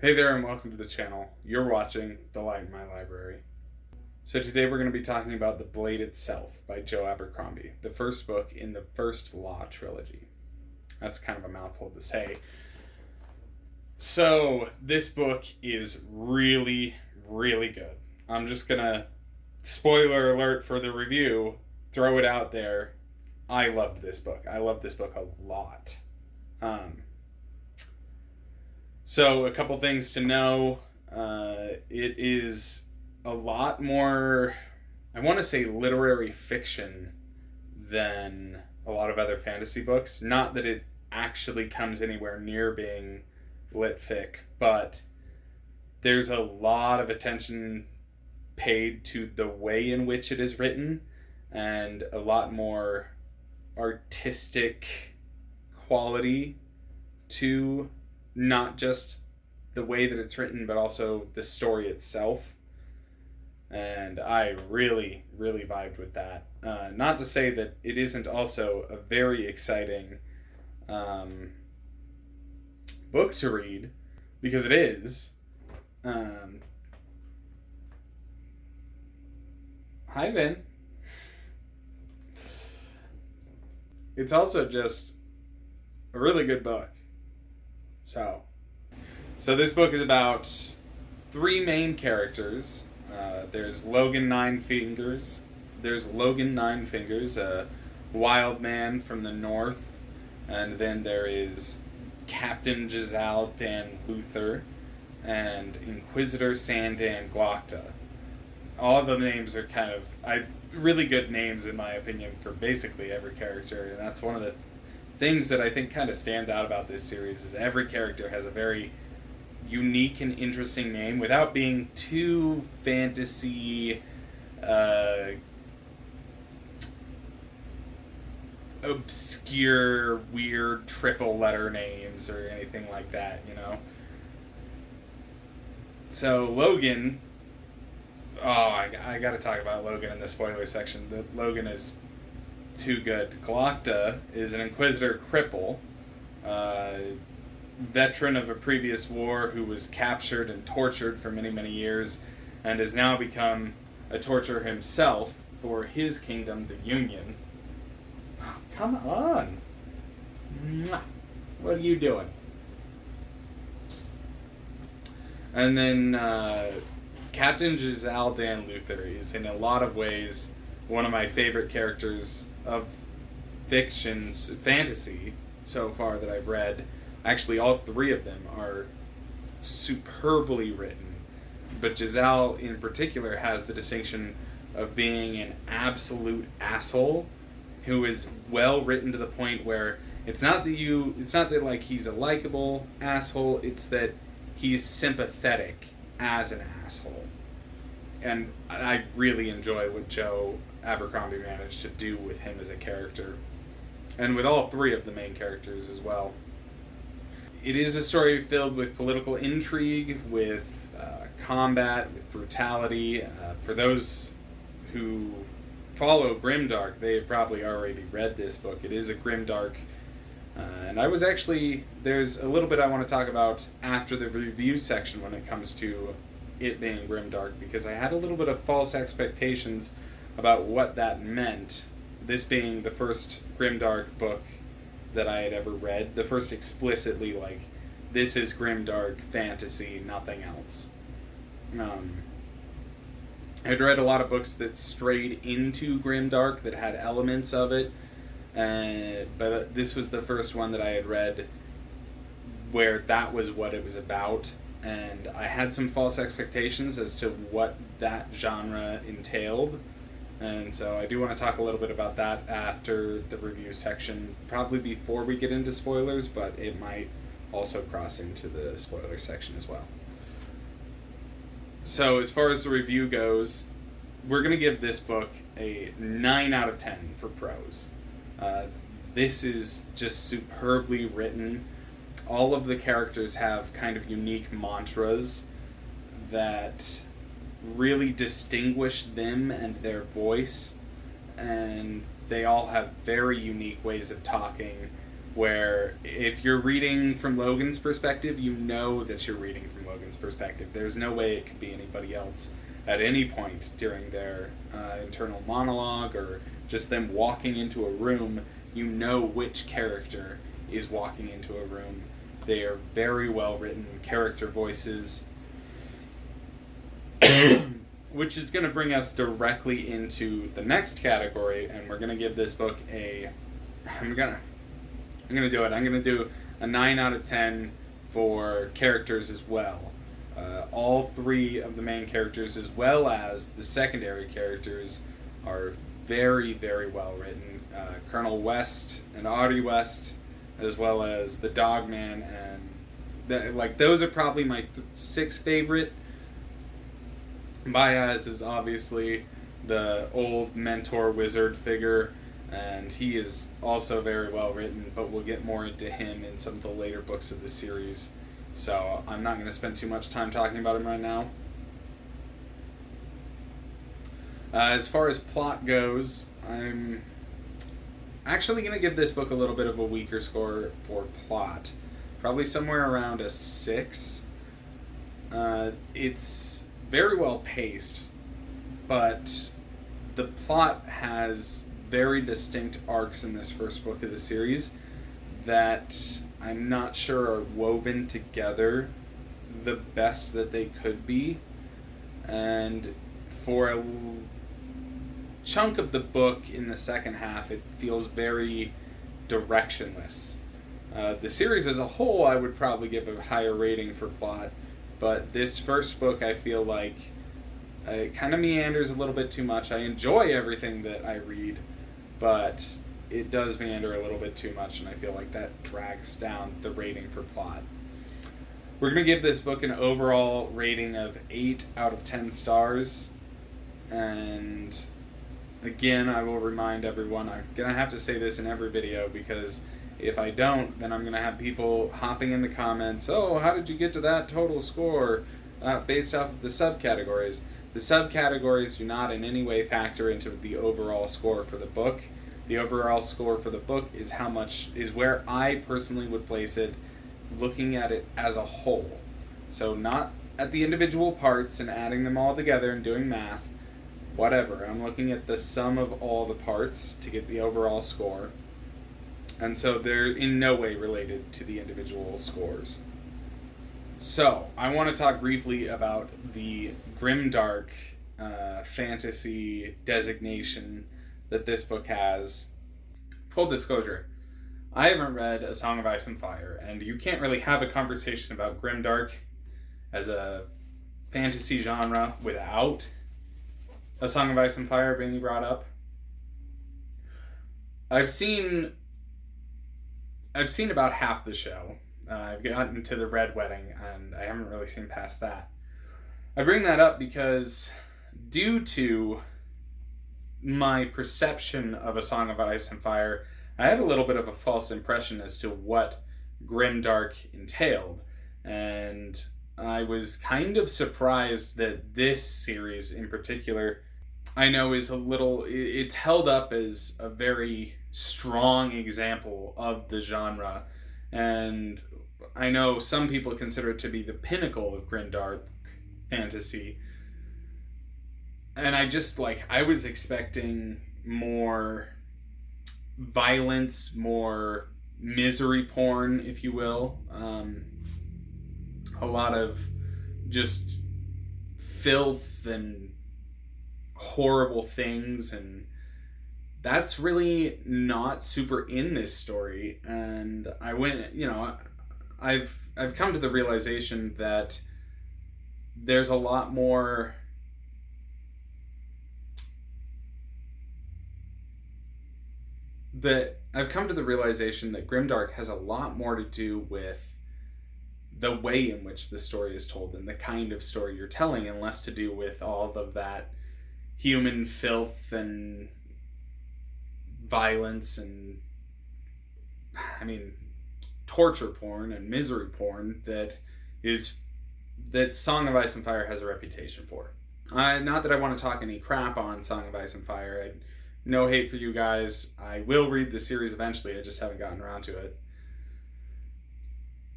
Hey there and welcome to the channel. You're watching The Light in My Library. So today we're going to be talking about The Blade Itself by Joe Abercrombie, the first book in the First Law trilogy. That's kind of a mouthful to say. So this book is really, really good. I'm just going to, spoiler alert for the review, throw it out there. I loved this book. I loved this book a lot. So a couple things to know. It is a lot more, I want to say, literary fiction than a lot of other fantasy books. Not that it actually comes anywhere near being lit fic, but there's a lot of attention paid to the way in which it is written and a lot more artistic quality to not just the way that it's written, but also the story itself. And I really, really vibed with that. Not to say that it isn't also a very exciting book to read, because it is. Hi, Vin. It's also just a really good book. So this book is about three main characters. There's Logan Ninefingers. A wild man from the north. And then there is Captain Giselle Dan Luther and Inquisitor Sandan Glocta. All of the names are kind of really good names, in my opinion, for basically every character. And that's one of the things that I think kind of stands out about this series is every character has a very unique and interesting name without being too fantasy obscure, weird triple letter names or anything like that, you know. So Logan, I gotta talk about Logan in the spoiler section. Logan is too good. Glocta is an Inquisitor cripple, veteran of a previous war who was captured and tortured for many, many years and has now become a torturer himself for his kingdom, the Union. Oh, come on. Mwah. What are you doing? And then Captain Giselle Dan Luther is in a lot of ways one of my favorite characters of fantasy so far that I've read. Actually, all three of them are superbly written, but Giselle in particular has the distinction of being an absolute asshole who is well written to the point where it's not that like he's a likable asshole, it's that he's sympathetic as an asshole. And I really enjoy what Joe Abercrombie managed to do with him as a character, and with all three of the main characters as well. It is a story filled with political intrigue, with combat, with brutality. For those who follow Grimdark, they have probably already read this book. It is a Grimdark, and there's a little bit I want to talk about after the review section when it comes to it being Grimdark, because I had a little bit of false expectations about what that meant, this being the first Grimdark book that I had ever read, the first explicitly, like, this is Grimdark fantasy, nothing else. I'd read a lot of books that strayed into Grimdark, that had elements of it, but this was the first one that I had read where that was what it was about, and I had some false expectations as to what that genre entailed. And so I do want to talk a little bit about that after the review section, probably before we get into spoilers, but it might also cross into the spoiler section as well. So as far as the review goes, we're going to give this book a 9 out of 10 for prose. This is just superbly written. All of the characters have kind of unique mantras that really distinguish them and their voice, and they all have very unique ways of talking where if you're reading from Logan's perspective, you know that you're reading from Logan's perspective. There's no way it could be anybody else at any point during their internal monologue or just them walking into a room. You know which character is walking into a room. They are very well written character voices, which is going to bring us directly into the next category, and we're going to give this book I'm going to do it. I'm going to do a 9 out of 10 for characters as well. All three of the main characters, as well as the secondary characters, are very, very well written. Colonel West and Audrey West, as well as the Dogman, and those are probably my 6 favorite. Baez is obviously the old mentor wizard figure, and he is also very well written, but we'll get more into him in some of the later books of the series, so I'm not going to spend too much time talking about him right now. As far as plot goes, I'm actually going to give this book a little bit of a weaker score for plot. Probably somewhere around a 6. It's very well paced, but the plot has very distinct arcs in this first book of the series that I'm not sure are woven together the best that they could be. And for a chunk of the book in the second half, it feels very directionless. The series as a whole, I would probably give a higher rating for plot, but this first book, I feel like it kind of meanders a little bit too much. I enjoy everything that I read, but it does meander a little bit too much, and I feel like that drags down the rating for plot. We're going to give this book an overall rating of 8 out of 10 stars, and again, I will remind everyone, I'm going to have to say this in every video, because if I don't, then I'm going to have people hopping in the comments, oh, how did you get to that total score based off of the subcategories? The subcategories do not in any way factor into the overall score for the book. The overall score for the book is where I personally would place it, looking at it as a whole. So not at the individual parts and adding them all together and doing math. Whatever. I'm looking at the sum of all the parts to get the overall score. And so they're in no way related to the individual scores. So, I want to talk briefly about the Grimdark fantasy designation that this book has. Full disclosure, I haven't read A Song of Ice and Fire, and you can't really have a conversation about Grimdark as a fantasy genre without A Song of Ice and Fire being brought up. I've seen about half the show. I've gotten to the Red Wedding, and I haven't really seen past that. I bring that up because, due to my perception of A Song of Ice and Fire, I had a little bit of a false impression as to what Grimdark entailed, and I was kind of surprised that this series in particular, I know it's held up as a very strong example of the genre, and I know some people consider it to be the pinnacle of Grimdark fantasy, and I was expecting more violence, more misery porn, if you will, a lot of just filth and horrible things, and that's really not super in this story. And I've come to the realization that there's a lot more I've come to the realization that Grimdark has a lot more to do with the way in which the story is told and the kind of story you're telling, and less to do with all of that human filth and violence and, torture porn and misery porn that Song of Ice and Fire has a reputation for. Not that I want to talk any crap on Song of Ice and Fire. No hate for you guys. I will read the series eventually. I just haven't gotten around to it.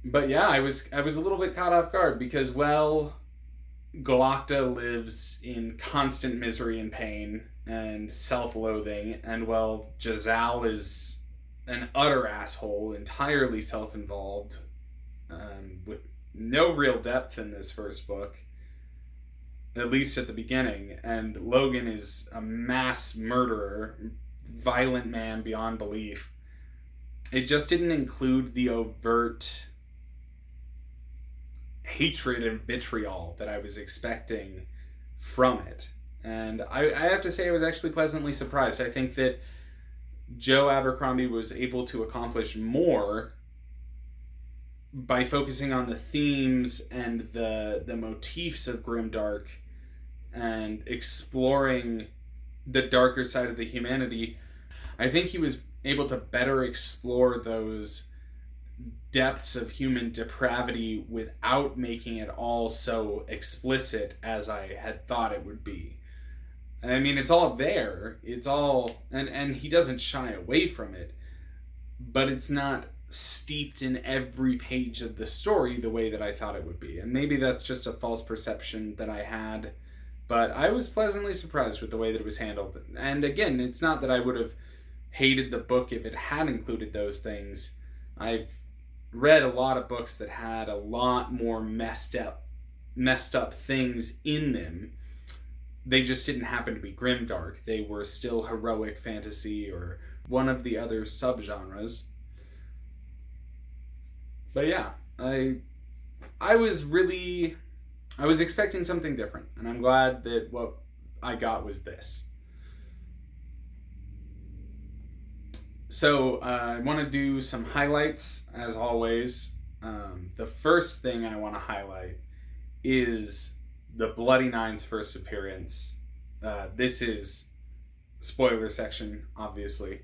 But yeah, I was a little bit caught off guard because, well, Galacta lives in constant misery and pain and self-loathing, and well, Jazal is an utter asshole, entirely self-involved, with no real depth in this first book, at least at the beginning. And Logan is a mass murderer, violent man beyond belief. It just didn't include the overt hatred and vitriol that I was expecting from it. And I have to say I was actually pleasantly surprised. I think that Joe Abercrombie was able to accomplish more by focusing on the themes and the motifs of Grimdark and exploring the darker side of the humanity. I think he was able to better explore those depths of human depravity without making it all so explicit as I had thought it would be. I mean, it's all there. It's all, and he doesn't shy away from it, but it's not steeped in every page of the story the way that I thought it would be. And maybe that's just a false perception that I had, but I was pleasantly surprised with the way that it was handled. And again, it's not that I would have hated the book if it had included those things. I've read a lot of books that had a lot more messed up things in them. They just didn't happen to be grimdark. They were still heroic fantasy or one of the other subgenres. But yeah, I was expecting something different, and I'm glad that what I got was this. So I want to do some highlights, as always. The first thing I want to highlight is the Bloody Nine's first appearance. This is spoiler section, obviously,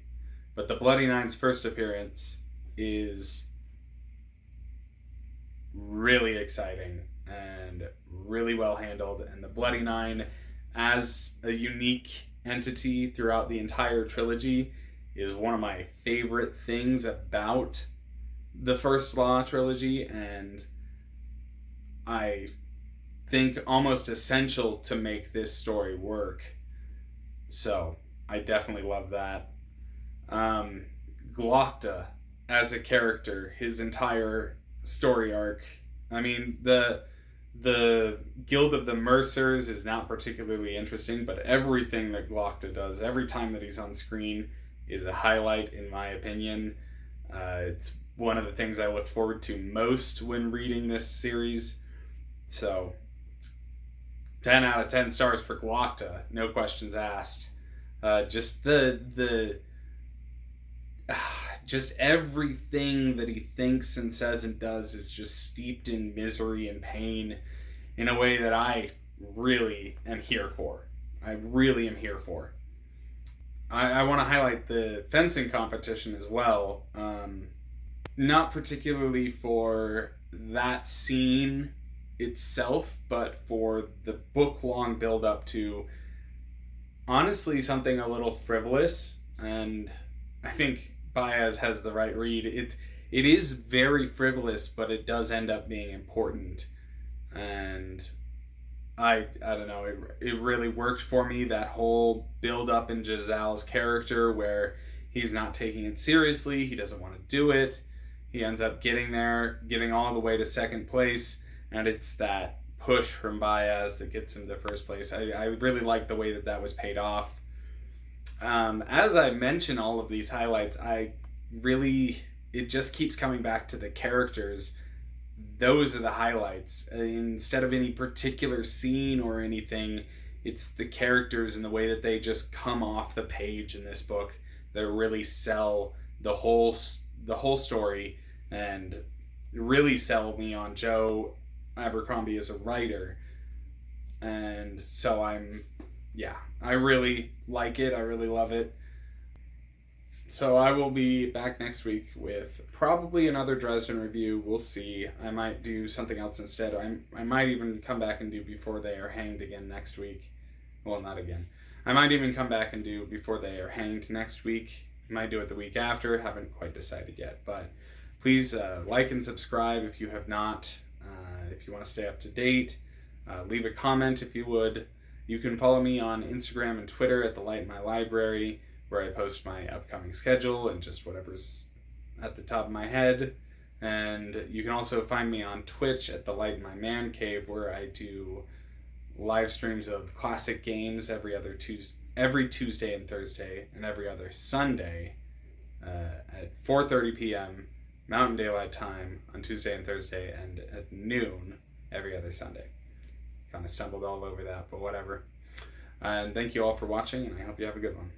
but the Bloody Nine's first appearance is really exciting and really well handled. And the Bloody Nine, as a unique entity throughout the entire trilogy, is one of my favorite things about the First Law trilogy, and I think almost essential to make this story work. So I definitely love that. Glokta as a character, his entire story arc. I mean, the Guild of the Mercers is not particularly interesting, but everything that Glokta does, every time that he's on screen, is a highlight in my opinion. It's one of the things I look forward to most when reading this series. So 10 out of 10 stars for Glokta, no questions asked. Just just everything that he thinks and says and does is just steeped in misery and pain in a way that I really am here for. I really am here for. I want to highlight the fencing competition as well. Not particularly for that scene itself, but for the book-long build-up to, honestly, something a little frivolous. And I think Baez has the right read. It is very frivolous, but it does end up being important. And I don't know, it really worked for me, that whole build up in Jazal's character where he's not taking it seriously, he doesn't want to do it, he ends up getting there, getting all the way to second place, and it's that push from Baez that gets him to first place. I really like the way that was paid off. As I mention all of these highlights, it just keeps coming back to the characters. Those are the highlights. Instead of any particular scene or anything, it's the characters and the way that they just come off the page in this book that really sell the whole story and really sell me on Joe Abercrombie as a writer. And so I really like it. I really love it. So I will be back next week with probably another Dresden review. We'll see. I might do something else instead. I might even come back and do Before They Are Hanged again next week. Well, not again. I might even come back and do Before They Are Hanged next week. Might do it the week after. Haven't quite decided yet. But Please like and subscribe if you have not. If you want to stay up to date, leave a comment if you would. You can follow me on Instagram and Twitter at The Light in My Library, where I post my upcoming schedule and just whatever's at the top of my head. And you can also find me on Twitch at The Light in My Man Cave, where I do live streams of classic games every Tuesday and Thursday, and every other Sunday at 4:30 p.m. Mountain Daylight Time on Tuesday and Thursday, and at noon every other Sunday. Kind of stumbled all over that, but whatever. And thank you all for watching, and I hope you have a good one.